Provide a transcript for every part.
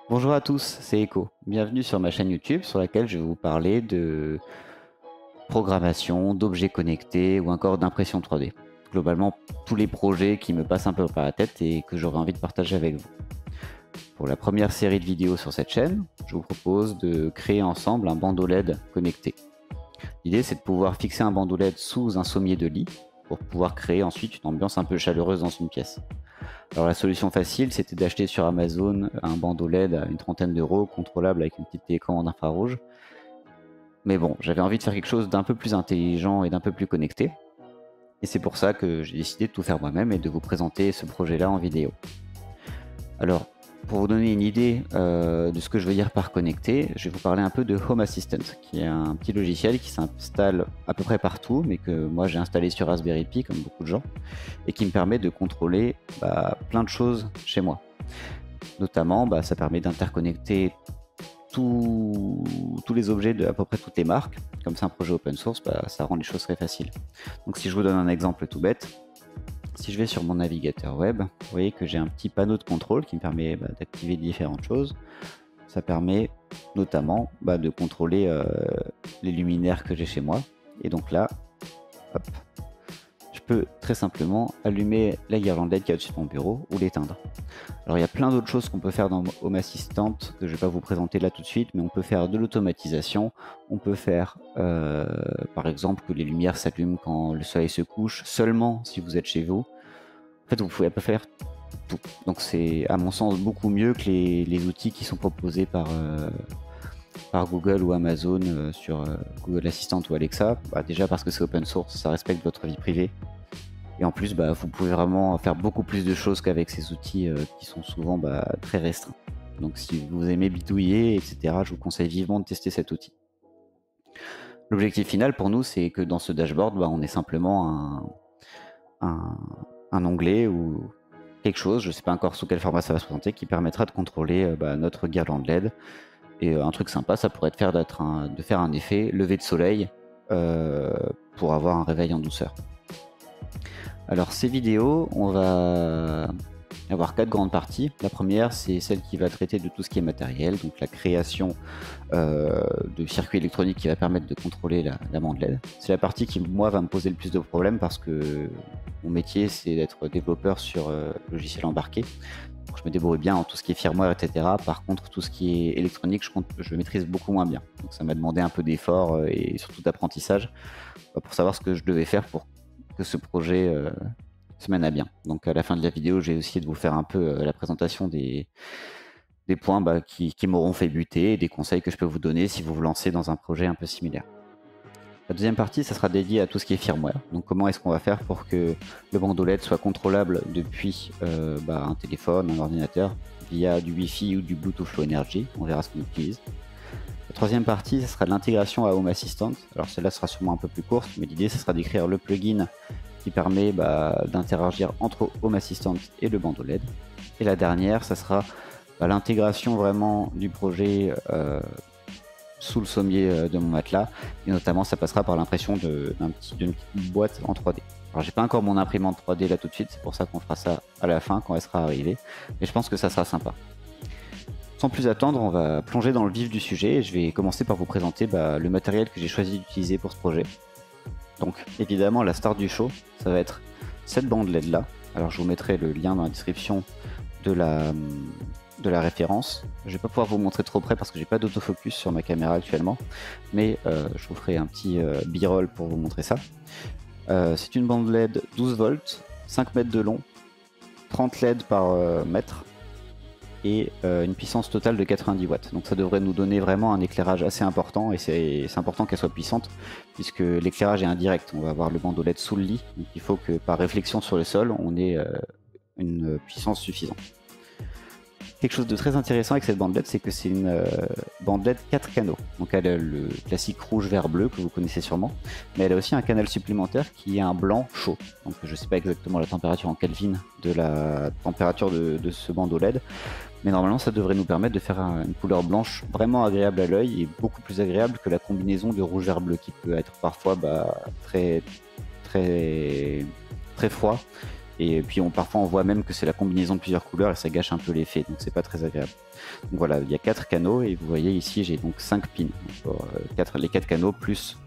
Bonjour à tous, c'est Echo. Bienvenue sur ma chaîne YouTube sur laquelle je vais vous parler de programmation, d'objets connectés ou encore d'impression 3D. Globalement, tous les projets qui me passent un peu par la tête et que j'aurais envie de partager avec vous. Pour la première série de vidéos sur cette chaîne, je vous propose de créer ensemble un bandeau LED connecté. L'idée, c'est de pouvoir fixer un bandeau LED sous un sommier de lit pour pouvoir créer ensuite une ambiance un peu chaleureuse dans une pièce. Alors la solution facile, c'était d'acheter sur Amazon un bandeau LED à une trentaine d'euros, contrôlable avec une petite télécommande infrarouge. Mais bon, j'avais envie de faire quelque chose d'un peu plus intelligent et d'un peu plus connecté. Et c'est pour ça que j'ai décidé de tout faire moi-même et de vous présenter ce projet-là en vidéo. Alors, pour vous donner une idée de ce que je veux dire par connecté, je vais vous parler un peu de Home Assistant, qui est un petit logiciel qui s'installe à peu près partout, mais que moi j'ai installé sur Raspberry Pi, comme beaucoup de gens, et qui me permet de contrôler plein de choses chez moi. Notamment, ça permet d'interconnecter tous les objets de à peu près toutes les marques. Comme c'est un projet open source, ça rend les choses très faciles. Donc si je vous donne un exemple tout bête, si je vais sur mon navigateur web, vous voyez que j'ai un petit panneau de contrôle qui me permet d'activer différentes choses. Ça permet notamment de contrôler les luminaires que j'ai chez moi. Et donc là, hop, je peux très simplement allumer la guirlande LED qui est au-dessus de mon bureau ou l'éteindre. Alors il y a plein d'autres choses qu'on peut faire dans Home Assistant que je ne vais pas vous présenter là tout de suite, mais on peut faire de l'automatisation, on peut faire par exemple que les lumières s'allument quand le soleil se couche, seulement si vous êtes chez vous. En fait, vous pouvez pas faire tout. Donc c'est à mon sens beaucoup mieux que les outils qui sont proposés par Google ou Amazon sur Google Assistant ou Alexa. Déjà parce que c'est open source, ça respecte votre vie privée. Et en plus, vous pouvez vraiment faire beaucoup plus de choses qu'avec ces outils qui sont souvent très restreints. Donc si vous aimez bidouiller, etc., je vous conseille vivement de tester cet outil. L'objectif final pour nous, c'est que dans ce dashboard, on ait simplement un onglet ou quelque chose, je ne sais pas encore sous quel format ça va se présenter, qui permettra de contrôler notre guirlande LED. Et un truc sympa, ça pourrait être de faire un effet lever de soleil pour avoir un réveil en douceur. Alors ces vidéos, on va avoir 4 grandes parties. La première, c'est celle qui va traiter de tout ce qui est matériel, donc la création de circuits électroniques qui va permettre de contrôler la bande LED. C'est la partie qui, moi, va me poser le plus de problèmes parce que mon métier, c'est d'être développeur sur logiciel embarqué. Donc, je me débrouille bien en tout ce qui est firmware, etc. Par contre, tout ce qui est électronique, je maîtrise beaucoup moins bien. Donc ça m'a demandé un peu d'effort et surtout d'apprentissage pour savoir ce que je devais faire pour que ce projet se mène à bien. Donc à la fin de la vidéo, j'ai essayé de vous faire un peu la présentation des points qui m'auront fait buter et des conseils que je peux vous donner si vous vous lancez dans un projet un peu similaire. La deuxième partie, ça sera dédié à tout ce qui est firmware. Donc comment est-ce qu'on va faire pour que le bandeau LED soit contrôlable depuis un téléphone, un ordinateur, via du Wi-Fi ou du Bluetooth Low Energy. On verra ce qu'on utilise. La troisième partie, ce sera de l'intégration à Home Assistant. Alors celle-là sera sûrement un peu plus courte, mais l'idée, ce sera d'écrire le plugin qui permet d'interagir entre Home Assistant et le bandeau LED. Et la dernière, ça sera l'intégration vraiment du projet sous le sommier de mon matelas. Et notamment, ça passera par l'impression d'une petite boîte en 3D. Alors, j'ai pas encore mon imprimante 3D là tout de suite, c'est pour ça qu'on fera ça à la fin quand elle sera arrivée. Mais je pense que ça sera sympa. Sans plus attendre, on va plonger dans le vif du sujet et je vais commencer par vous présenter le matériel que j'ai choisi d'utiliser pour ce projet. Donc évidemment, la star du show, ça va être cette bande LED là. Alors je vous mettrai le lien dans la description de la référence. Je vais pas pouvoir vous montrer trop près parce que j'ai pas d'autofocus sur ma caméra actuellement, mais je vous ferai un petit b-roll pour vous montrer ça. C'est une bande LED 12 volts, 5 mètres de long, 30 LED par mètre et une puissance totale de 90 watts. Donc ça devrait nous donner vraiment un éclairage assez important et c'est important qu'elle soit puissante puisque l'éclairage est indirect. On va avoir le bandeau LED sous le lit, donc il faut que par réflexion sur le sol, on ait une puissance suffisante. Quelque chose de très intéressant avec cette bande LED, c'est que c'est une bande LED 4 canaux. Donc elle a le classique rouge, vert, bleu que vous connaissez sûrement, mais elle a aussi un canal supplémentaire qui est un blanc chaud. Donc je ne sais pas exactement la température en Kelvin de la température de ce bandeau LED, mais normalement ça devrait nous permettre de faire une couleur blanche vraiment agréable à l'œil et beaucoup plus agréable que la combinaison de rouge, vert, bleu qui peut être parfois très froid Et puis parfois on voit même que c'est la combinaison de plusieurs couleurs et ça gâche un peu l'effet, donc c'est pas très agréable. Donc voilà, il y a 4 canaux et vous voyez ici j'ai donc 5 pins, donc, les 4 canaux plus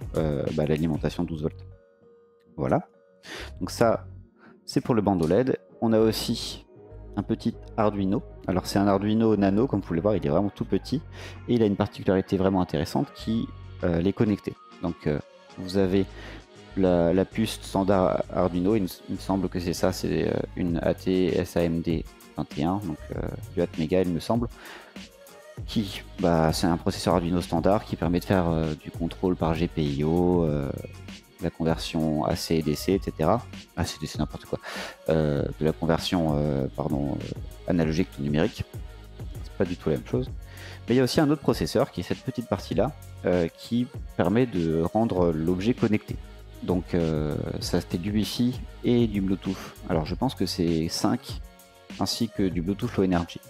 l'alimentation 12 volts. Voilà, donc ça c'est pour le bandeau LED. On a aussi un petit Arduino. Alors c'est un Arduino Nano, comme vous pouvez le voir, il est vraiment tout petit et il a une particularité vraiment intéressante qui est connecté. Donc vous avez la puce standard Arduino, il me semble que c'est ça, c'est une AT SAMD 21, donc du Atmega il me semble, qui, c'est un processeur Arduino standard qui permet de faire du contrôle par GPIO, la conversion AC et DC, etc. AC, DC, n'importe quoi. De la conversion analogique ou numérique. C'est pas du tout la même chose. Mais il y a aussi un autre processeur qui est cette petite partie-là qui permet de rendre l'objet connecté. Donc ça fait du Wi-Fi et du Bluetooth. Alors je pense que c'est 5 ainsi que du Bluetooth Low Energy.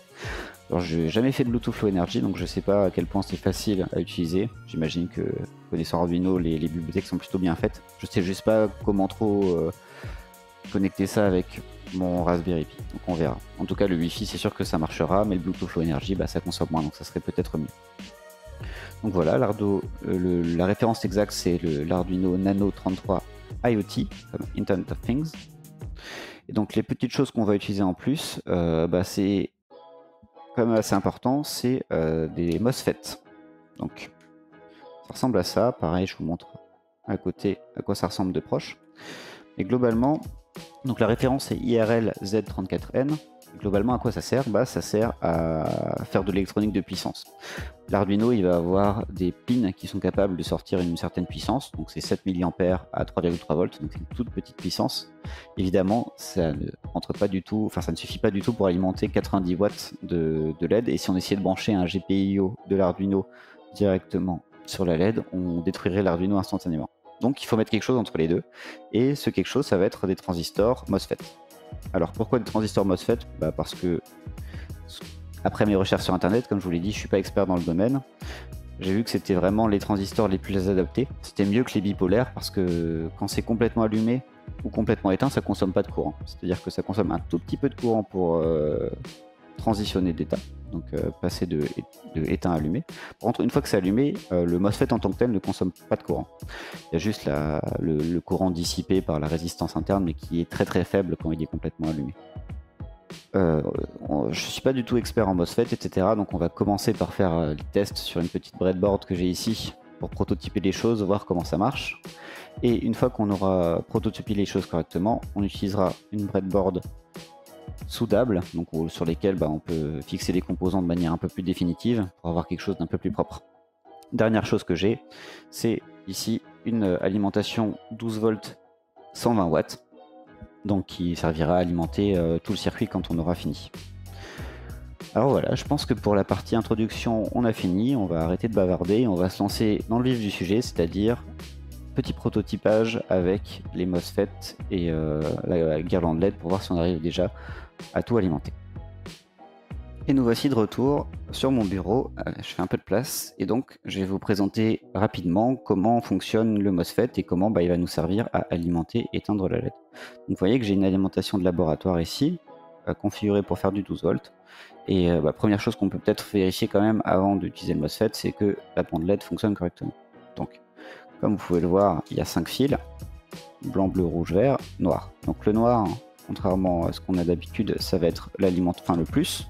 Alors j'ai jamais fait de Bluetooth Low Energy, donc je sais pas à quel point c'est facile à utiliser. J'imagine que connaissant Arduino, les bibliothèques sont plutôt bien faites. Je sais juste pas comment trop connecter ça avec mon Raspberry Pi, donc on verra. En tout cas le Wi-Fi c'est sûr que ça marchera, mais le Bluetooth Low Energy ça consomme moins, donc ça serait peut-être mieux. Donc voilà, la référence exacte c'est l'Arduino Nano 33 IoT, comme Internet of Things. Et donc les petites choses qu'on va utiliser en plus, c'est quand même assez important, c'est des MOSFET. Donc ça ressemble à ça, pareil je vous montre à côté à quoi ça ressemble de proche. Et globalement, donc la référence est IRL Z34N. Globalement, à quoi ça sert? Ça sert à faire de l'électronique de puissance. L'Arduino, il va avoir des pins qui sont capables de sortir une certaine puissance, donc c'est 7 mA à 3,3 volts, donc c'est une toute petite puissance. Évidemment, ça ne rentre pas du tout, ça ne suffit pas du tout pour alimenter 90 watts de LED, et si on essayait de brancher un GPIO de l'Arduino directement sur la LED, on détruirait l'Arduino instantanément. Donc il faut mettre quelque chose entre les deux, et ce quelque chose, ça va être des transistors MOSFET. Alors pourquoi des transistors MOSFET? Parce que après mes recherches sur internet, comme je vous l'ai dit, je suis pas expert dans le domaine. J'ai vu que c'était vraiment les transistors les plus adaptés. C'était mieux que les bipolaires parce que quand c'est complètement allumé ou complètement éteint, ça consomme pas de courant. C'est-à-dire que ça consomme un tout petit peu de courant pour transitionner d'état, donc passer de éteint à allumé. Par contre, une fois que c'est allumé, le MOSFET en tant que tel ne consomme pas de courant. Il y a juste le courant dissipé par la résistance interne, mais qui est très très faible quand il est complètement allumé. Je suis pas du tout expert en MOSFET, etc. Donc on va commencer par faire les tests sur une petite breadboard que j'ai ici pour prototyper les choses, voir comment ça marche. Et une fois qu'on aura prototypé les choses correctement, on utilisera une breadboard soudable, donc sur lesquelles on peut fixer les composants de manière un peu plus définitive pour avoir quelque chose d'un peu plus propre. Dernière chose que j'ai, c'est ici une alimentation 12 volts 120 watts, donc qui servira à alimenter tout le circuit quand on aura fini. Alors voilà, je pense que pour la partie introduction, on a fini, on va arrêter de bavarder et on va se lancer dans le vif du sujet, c'est-à-dire petit prototypage avec les MOSFET et la guirlande LED pour voir si on arrive déjà à tout alimenter. Et nous voici de retour sur mon bureau, je fais un peu de place et donc je vais vous présenter rapidement comment fonctionne le MOSFET et comment il va nous servir à alimenter et éteindre la LED. Donc vous voyez que j'ai une alimentation de laboratoire ici, configurée pour faire du 12 volts. Et première chose qu'on peut peut-être vérifier quand même avant d'utiliser le MOSFET, c'est que la bande LED fonctionne correctement. Donc comme vous pouvez le voir, il y a 5 fils, blanc, bleu, rouge, vert, noir. Donc le noir, contrairement à ce qu'on a d'habitude, ça va être le plus.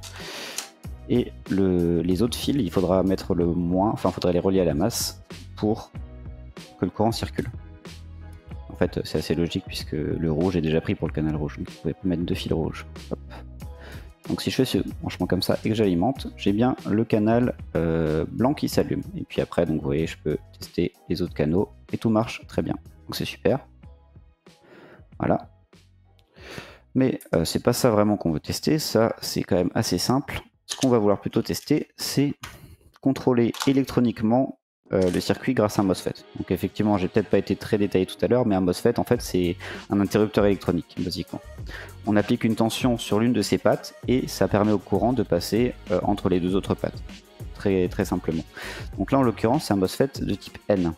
Et les autres fils, il faudra mettre le moins, il faudrait les relier à la masse pour que le courant circule. En fait, c'est assez logique puisque le rouge est déjà pris pour le canal rouge, donc vous pouvez mettre 2 fils rouges. Hop. Donc si je fais ce branchement comme ça et que j'alimente, j'ai bien le canal blanc qui s'allume. Et puis après, donc vous voyez, je peux tester les autres canaux et tout marche très bien. Donc c'est super. Voilà. Mais c'est pas ça vraiment qu'on veut tester, ça c'est quand même assez simple. Ce qu'on va vouloir plutôt tester, c'est contrôler électroniquement le circuit grâce à un MOSFET. Donc effectivement, j'ai peut-être pas été très détaillé tout à l'heure, mais un MOSFET en fait c'est un interrupteur électronique basiquement. On applique une tension sur l'une de ces pattes et ça permet au courant de passer entre les deux autres pattes, très, très simplement. Donc là en l'occurrence c'est un MOSFET de type N.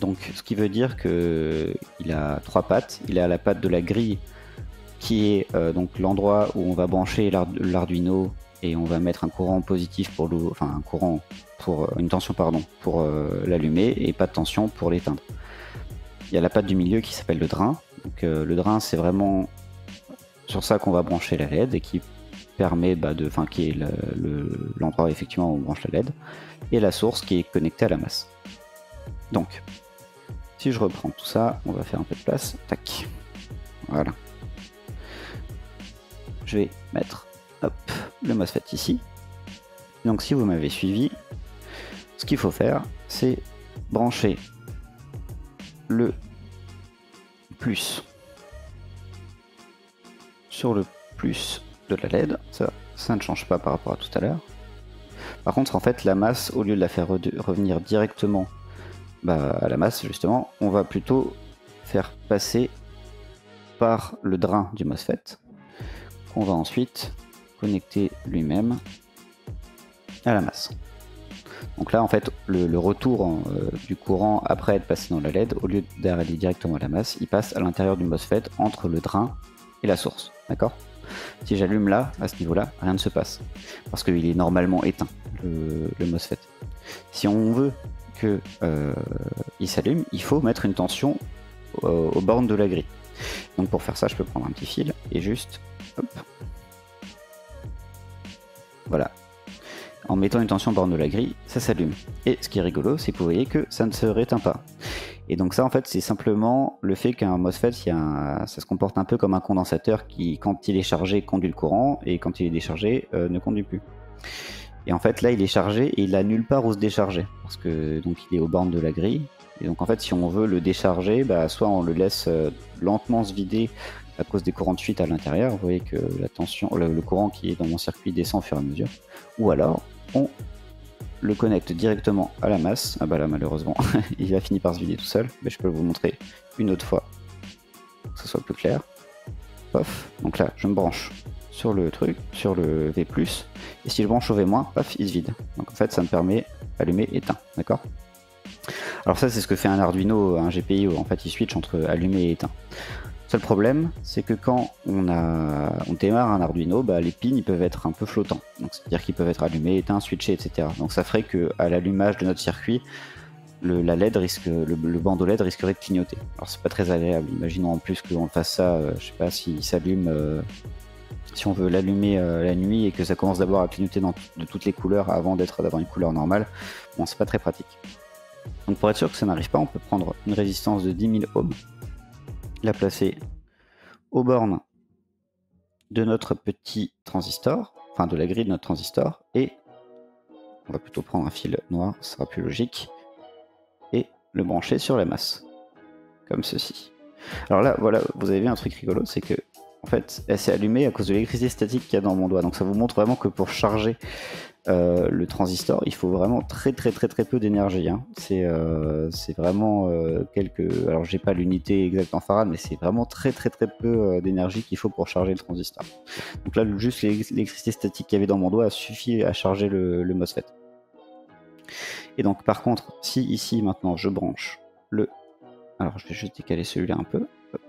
Donc ce qui veut dire qu'il a 3 pattes, il a la patte de la grille qui est donc l'endroit où on va brancher l'Arduino et on va mettre un courant positif pour un courant pour une tension pardon pour l'allumer et pas de tension pour l'éteindre. Il y a la patte du milieu qui s'appelle le drain. Donc le drain, c'est vraiment sur ça qu'on va brancher la LED et qui permet qui est l'endroit effectivement où on branche la LED, et la source qui est connectée à la masse. Donc si je reprends tout ça, on va faire un peu de place, tac, voilà. Je vais mettre le MOSFET ici. Donc si vous m'avez suivi, ce qu'il faut faire, c'est brancher le plus sur le plus de la LED. Ça ne change pas par rapport à tout à l'heure. Par contre, en fait, la masse, au lieu de la faire revenir directement à la masse, justement, on va plutôt faire passer par le drain du MOSFET, qu'on va ensuite connecter lui-même à la masse. Donc là, en fait, le retour du courant après être passé dans la LED, au lieu d'aller directement à la masse, il passe à l'intérieur du MOSFET entre le drain et la source. D'accord ? Si j'allume là, à ce niveau-là, rien ne se passe, parce qu'il est normalement éteint, le MOSFET. Si on veut qu'il s'allume, il faut mettre une tension aux bornes de la grille. Donc pour faire ça, je peux prendre un petit fil et juste, hop, voilà. En mettant une tension borne de la grille, ça s'allume. Et ce qui est rigolo, c'est que vous voyez que ça ne se réteint pas. Et donc ça, en fait, c'est simplement le fait qu'un MOSFET, ça se comporte un peu comme un condensateur qui, quand il est chargé, conduit le courant, et quand il est déchargé, ne conduit plus. Et en fait, là, il est chargé et il n'a nulle part où se décharger, parce que donc il est aux bornes de la grille. Et donc en fait, si on veut le décharger, soit on le laisse lentement se vider à cause des courants de fuite à l'intérieur. Vous voyez que la tension, le courant qui est dans mon circuit descend au fur et à mesure. Ou alors, on le connecte directement à la masse. Ah bah là, malheureusement, il a fini par se vider tout seul. Mais je peux vous montrer une autre fois, pour que ce soit plus clair. Paf. Donc là, je me branche sur le truc, sur le V+, et si je branche au V-, paf, il se vide. Donc en fait, ça me permet allumer, éteint, d'accord ? Alors ça, c'est ce que fait un Arduino, un GPIO, en fait, il switch entre allumé et éteint. Seul problème, c'est que quand on démarre un Arduino, les pins ils peuvent être un peu flottants. Donc c'est-à-dire qu'ils peuvent être allumés, éteints, switchés, etc. Donc ça ferait qu'à l'allumage de notre circuit, le bandeau LED risquerait de clignoter. Alors c'est pas très agréable. Imaginons en plus qu'on fasse ça, je sais pas, s'il s'allume, si on veut l'allumer la nuit et que ça commence d'abord à clignoter de toutes les couleurs avant d'avoir une couleur normale, bon, c'est pas très pratique. Donc pour être sûr que ça n'arrive pas, on peut prendre une résistance de 10 000 ohms, la placer aux bornes de notre petit transistor, enfin de la grille de notre transistor, et on va plutôt prendre un fil noir, ce sera plus logique, et le brancher sur la masse, comme ceci. Alors là, voilà, vous avez vu un truc rigolo, c'est que en fait, elle s'est allumée à cause de l'électricité statique qu'il y a dans mon doigt. Donc ça vous montre vraiment que pour charger le transistor, il faut vraiment très peu d'énergie. Hein. C'est vraiment alors j'ai pas l'unité exacte en farad, mais c'est vraiment très peu d'énergie qu'il faut pour charger le transistor. Donc là, juste l'électricité statique qu'il y avait dans mon doigt a suffi à charger le MOSFET. Et donc par contre, si ici maintenant je branche alors je vais juste décaler celui-là un peu. Hop.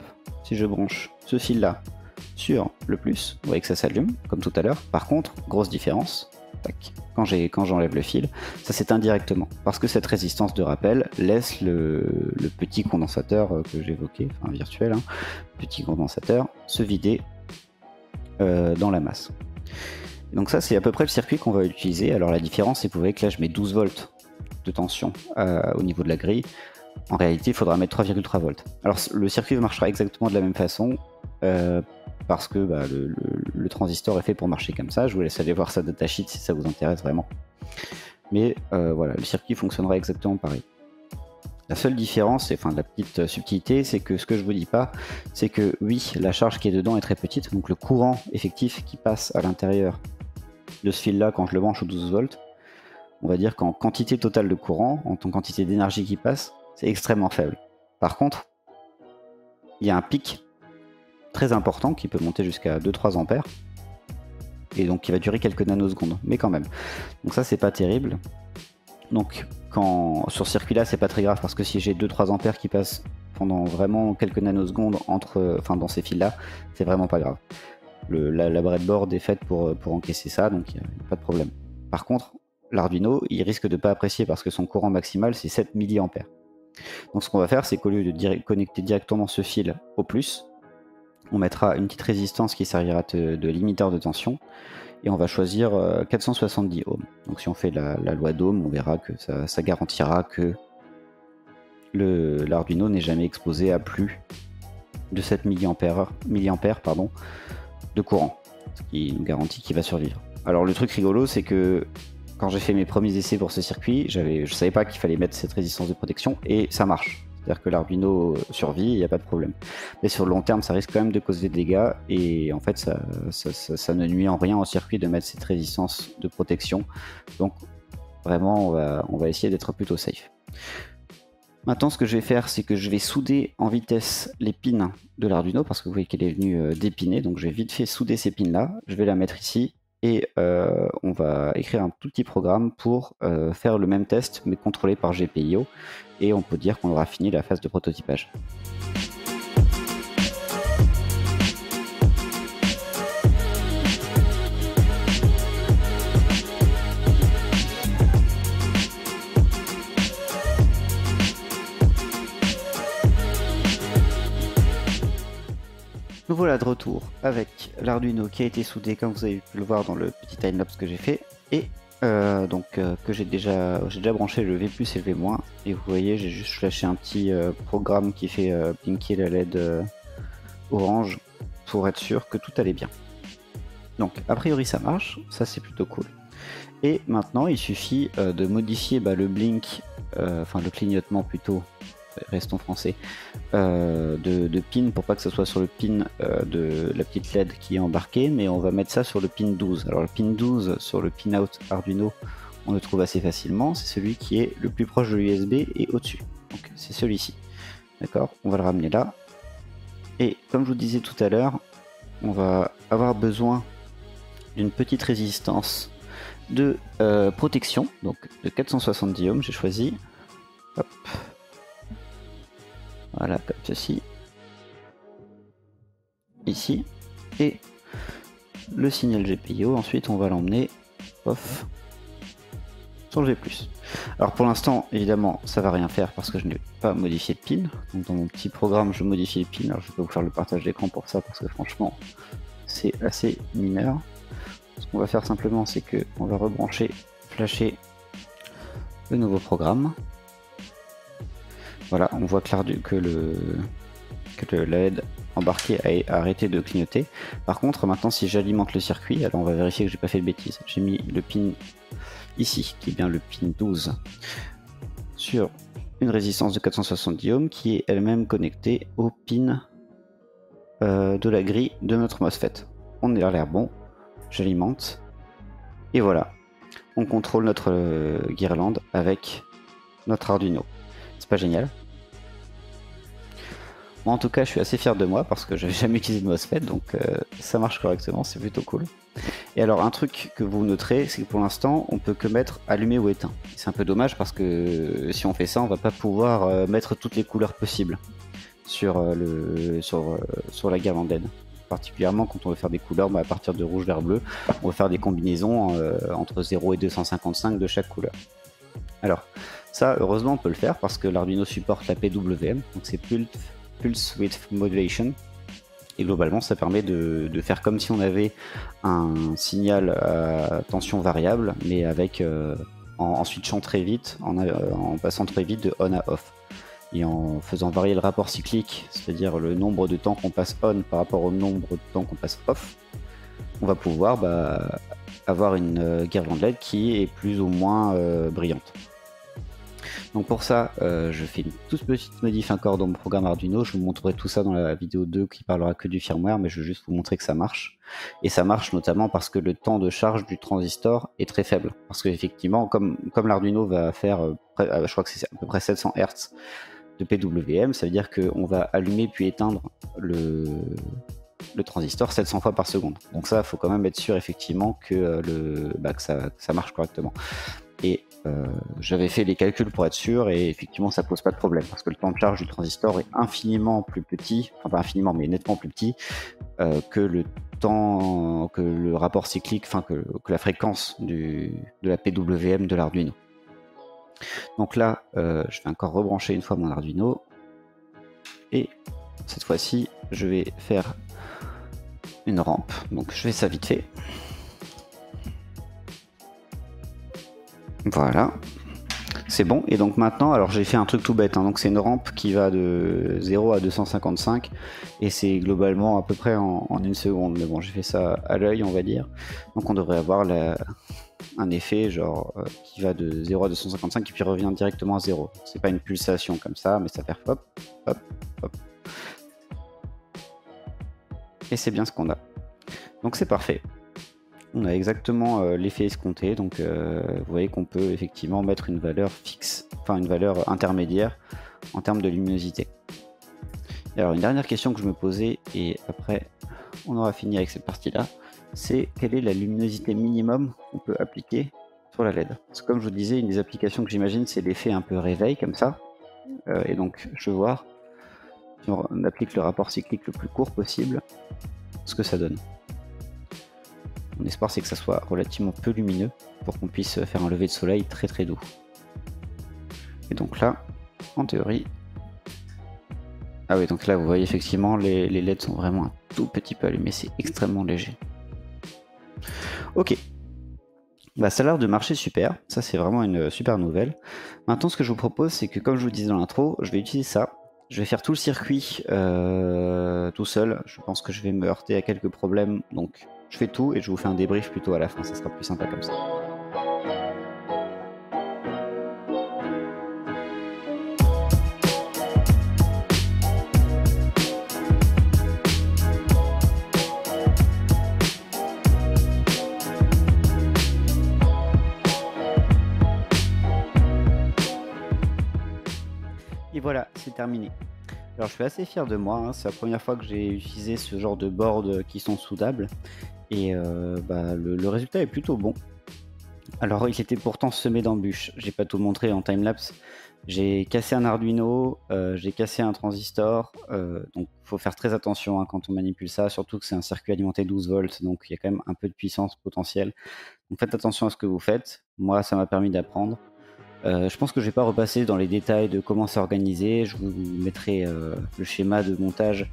Si je branche ce fil-là sur le plus, vous voyez que ça s'allume, comme tout à l'heure. Par contre, grosse différence, tac, quand j'enlève le fil, ça s'éteint directement. Parce que cette résistance de rappel laisse le petit condensateur que j'évoquais, enfin virtuel, hein, petit condensateur, se vider dans la masse. Et donc ça, c'est à peu près le circuit qu'on va utiliser. Alors la différence, c'est que vous voyez que là, je mets 12 volts de tension au niveau de la grille. En réalité, il faudra mettre 3,3 volts. Alors le circuit marchera exactement de la même façon, parce que le transistor est fait pour marcher comme ça. Je vous laisse aller voir sa datasheet si ça vous intéresse vraiment. Mais voilà, le circuit fonctionnera exactement pareil. La seule différence, enfin la petite subtilité, c'est que ce que je vous dis pas, c'est que oui, la charge qui est dedans est très petite, donc le courant effectif qui passe à l'intérieur de ce fil-là quand je le branche aux 12 volts, on va dire qu'en quantité totale de courant, en quantité d'énergie qui passe, c'est extrêmement faible. Par contre, il y a un pic très important qui peut monter jusqu'à 2-3 ampères, et donc qui va durer quelques nanosecondes, mais quand même. Donc ça, c'est pas terrible. Donc sur ce circuit là, c'est pas très grave parce que si j'ai 2-3 ampères qui passent pendant vraiment quelques nanosecondes dans ces fils là, c'est vraiment pas grave. La breadboard est faite pour encaisser ça, donc il n'y a pas de problème. Par contre, l'Arduino, il risque de pas apprécier parce que son courant maximal c'est 7 mA. Donc ce qu'on va faire, c'est qu'au lieu de connecter directement ce fil au plus, on mettra une petite résistance qui servira de limiteur de tension, et on va choisir 470 ohms. Donc si on fait la loi d'ohm, on verra que ça garantira que l'Arduino n'est jamais exposé à plus de 7 milliampères de courant, ce qui nous garantit qu'il va survivre. Alors le truc rigolo, c'est que quand j'ai fait mes premiers essais pour ce circuit, je savais pas qu'il fallait mettre cette résistance de protection, et ça marche. C'est-à-dire que l'Arduino survit, il n'y a pas de problème. Mais sur le long terme, ça risque quand même de causer des dégâts, et en fait, ça ne nuit en rien au circuit de mettre cette résistance de protection. Donc vraiment, on va essayer d'être plutôt safe. Maintenant, ce que je vais faire, c'est que je vais souder en vitesse les pins de l'Arduino, parce que vous voyez qu'elle est venue dépiner, donc je vais vite fait souder ces pins-là. Je vais la mettre ici, et on va écrire un tout petit programme pour faire le même test, mais contrôlé par GPIO, et on peut dire qu'on aura fini la phase de prototypage. Nous voilà de retour avec l'Arduino qui a été soudé, comme vous avez pu le voir dans le petit timelapse que j'ai fait, et que j'ai déjà branché le V+ et le V-, et vous voyez, j'ai juste lâché un petit programme qui fait blinker la LED orange pour être sûr que tout allait bien. Donc a priori ça marche, ça c'est plutôt cool. Et maintenant il suffit de modifier le blink, enfin le clignotement plutôt, restons français, de pin, pour pas que ce soit sur le pin de la petite LED qui est embarquée, mais on va mettre ça sur le pin 12. Alors le pin 12 sur le pin out Arduino, on le trouve assez facilement, c'est celui qui est le plus proche de l'USB et au-dessus. Donc c'est celui-ci. D'accord, on va le ramener là. Et comme je vous disais tout à l'heure, on va avoir besoin d'une petite résistance de protection, donc de 470 ohms, j'ai choisi. Hop. Voilà, comme ceci. Ici. Et le signal GPIO, ensuite on va l'emmener sur le V+. Alors pour l'instant, évidemment, ça va rien faire parce que je n'ai pas modifié de pin. Donc dans mon petit programme, je modifie les pins. Alors je vais pas vous faire le partage d'écran pour ça parce que franchement, c'est assez mineur. Ce qu'on va faire simplement, c'est que on va rebrancher, flasher le nouveau programme. Voilà, on voit que la LED embarquée a arrêté de clignoter. Par contre, maintenant, si j'alimente le circuit, alors on va vérifier que j'ai pas fait de bêtises. J'ai mis le pin ici, qui est bien le pin 12, sur une résistance de 470 ohms qui est elle-même connectée au pin de la grille de notre MOSFET. On est à l'air bon, j'alimente, et voilà, on contrôle notre guirlande avec notre Arduino. C'est pas génial? Moi en tout cas je suis assez fier de moi parce que j'avais jamais utilisé de MOSFET, donc ça marche correctement, c'est plutôt cool. Et alors un truc que vous noterez, c'est que pour l'instant on peut que mettre allumé ou éteint. C'est un peu dommage parce que si on fait ça, on va pas pouvoir mettre toutes les couleurs possibles sur la guirlande LED. Particulièrement quand on veut faire des couleurs à partir de rouge vers bleu, on va faire des combinaisons entre 0 et 255 de chaque couleur. Alors ça, heureusement on peut le faire parce que l'Arduino supporte la PWM, donc c'est Pulse Width Modulation, et globalement ça permet de faire comme si on avait un signal à tension variable, mais avec en switchant très vite, en passant très vite de on à off, et en faisant varier le rapport cyclique, c'est-à-dire le nombre de temps qu'on passe on par rapport au nombre de temps qu'on passe off, on va pouvoir avoir une guirlande LED qui est plus ou moins brillante. Donc pour ça, je fais une toute petite modif encore dans mon programme Arduino. Je vous montrerai tout ça dans la vidéo 2 qui parlera que du firmware, mais je vais juste vous montrer que ça marche. Et ça marche notamment parce que le temps de charge du transistor est très faible. Parce qu'effectivement, comme l'Arduino va faire, je crois que c'est à peu près 700 Hz de PWM, ça veut dire qu'on va allumer puis éteindre le transistor 700 fois par seconde. Donc ça, il faut quand même être sûr effectivement que ça marche correctement. et j'avais fait les calculs pour être sûr, et effectivement ça pose pas de problème parce que le temps de charge du transistor est infiniment plus petit, enfin pas infiniment mais nettement plus petit que le temps, que le rapport cyclique, enfin que la fréquence de la PWM de l'Arduino. Donc là je vais encore rebrancher une fois mon Arduino, et cette fois-ci je vais faire une rampe, donc je fais ça vite fait. Voilà, c'est bon. Et donc maintenant, alors j'ai fait un truc tout bête, hein. Donc c'est une rampe qui va de 0 à 255 et c'est globalement à peu près en une seconde, mais bon, j'ai fait ça à l'œil, on va dire. Donc on devrait avoir un effet genre qui va de 0 à 255 et puis revient directement à 0. C'est pas une pulsation comme ça, mais ça fait hop, hop, hop. Et c'est bien ce qu'on a. Donc c'est parfait. On a exactement l'effet escompté, donc vous voyez qu'on peut effectivement mettre une valeur fixe, enfin une valeur intermédiaire en termes de luminosité. Et alors une dernière question que je me posais, et après on aura fini avec cette partie-là, c'est quelle est la luminosité minimum qu'on peut appliquer sur la LED. Parce que comme je vous disais, une des applications que j'imagine, c'est l'effet un peu réveil comme ça, et donc je vais voir si on applique le rapport cyclique le plus court possible, ce que ça donne. Mon espoir, c'est que ça soit relativement peu lumineux pour qu'on puisse faire un lever de soleil très très doux. Et donc là, en théorie... Ah oui, donc là, vous voyez effectivement, les LED sont vraiment un tout petit peu allumés, c'est extrêmement léger. Ok. Bah, ça a l'air de marcher super, ça c'est vraiment une super nouvelle. Maintenant, ce que je vous propose, c'est que comme je vous disais dans l'intro, je vais utiliser ça. Je vais faire tout le circuit tout seul. Je pense que je vais me heurter à quelques problèmes, donc je fais tout et je vous fais un débrief plutôt à la fin, ça sera plus sympa comme ça. Et voilà, c'est terminé. Alors je suis assez fier de moi, hein. C'est la première fois que j'ai utilisé ce genre de board qui sont soudables, et bah, le résultat est plutôt bon. Alors il était pourtant semé d'embûches, j'ai pas tout montré en timelapse. J'ai cassé un Arduino, j'ai cassé un transistor, donc faut faire très attention hein, quand on manipule ça, surtout que c'est un circuit alimenté 12 volts, donc il y a quand même un peu de puissance potentielle. Donc faites attention à ce que vous faites, moi ça m'a permis d'apprendre. Je pense que je vais pas repasser dans les détails de comment c'est organisé, je vous mettrai le schéma de montage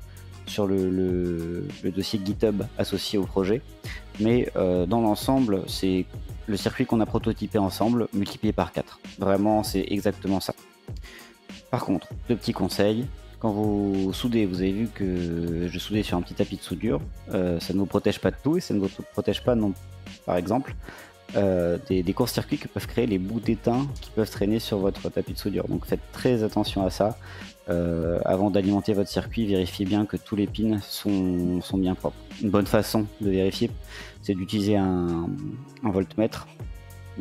sur le dossier GitHub associé au projet. Mais dans l'ensemble, c'est le circuit qu'on a prototypé ensemble multiplié par 4. Vraiment, c'est exactement ça. Par contre, deux petits conseils. Quand vous soudez, vous avez vu que je soudais sur un petit tapis de soudure. Ça ne vous protège pas de tout et ça ne vous protège pas non, par exemple, des courts-circuits que peuvent créer les bouts d'étain qui peuvent traîner sur votre tapis de soudure. Donc faites très attention à ça. Avant d'alimenter votre circuit, vérifiez bien que tous les pins sont bien propres. Une bonne façon de vérifier, c'est d'utiliser un voltmètre,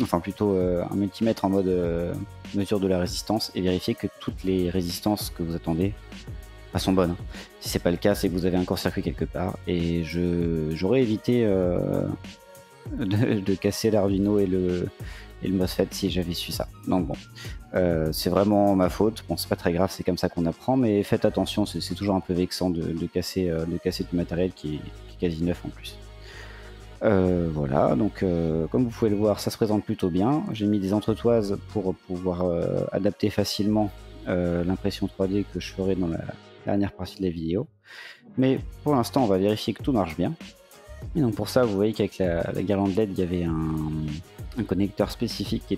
enfin plutôt un multimètre en mode mesure de la résistance, et vérifier que toutes les résistances que vous attendez sont bonnes. Si c'est pas le cas, c'est que vous avez un court-circuit quelque part, et j'aurais évité de casser l'Arduino et le MOSFET si j'avais su ça. Donc bon, c'est vraiment ma faute. Bon, c'est pas très grave, c'est comme ça qu'on apprend, mais faites attention, c'est toujours un peu vexant de casser du matériel qui est quasi neuf en plus. Voilà, donc comme vous pouvez le voir, ça se présente plutôt bien. J'ai mis des entretoises pour pouvoir adapter facilement l'impression 3D que je ferai dans la dernière partie de la vidéo. Mais pour l'instant, on va vérifier que tout marche bien. Et donc pour ça, vous voyez qu'avec la guirlande LED, il y avait un connecteur spécifique qui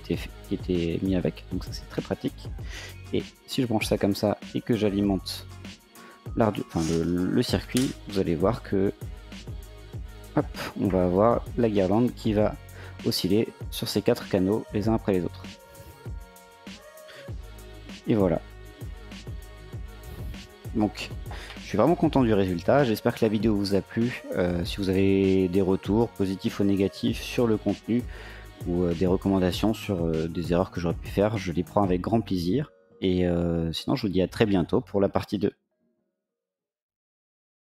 était mis avec, donc ça c'est très pratique. Et si je branche ça comme ça et que j'alimente le circuit, vous allez voir que hop, on va avoir la guirlande qui va osciller sur ces 4 canaux les uns après les autres. Et voilà. Donc je suis vraiment content du résultat, j'espère que la vidéo vous a plu. Si vous avez des retours positifs ou négatifs sur le contenu ou des recommandations sur des erreurs que j'aurais pu faire, je les prends avec grand plaisir. Et sinon je vous dis à très bientôt pour la partie 2.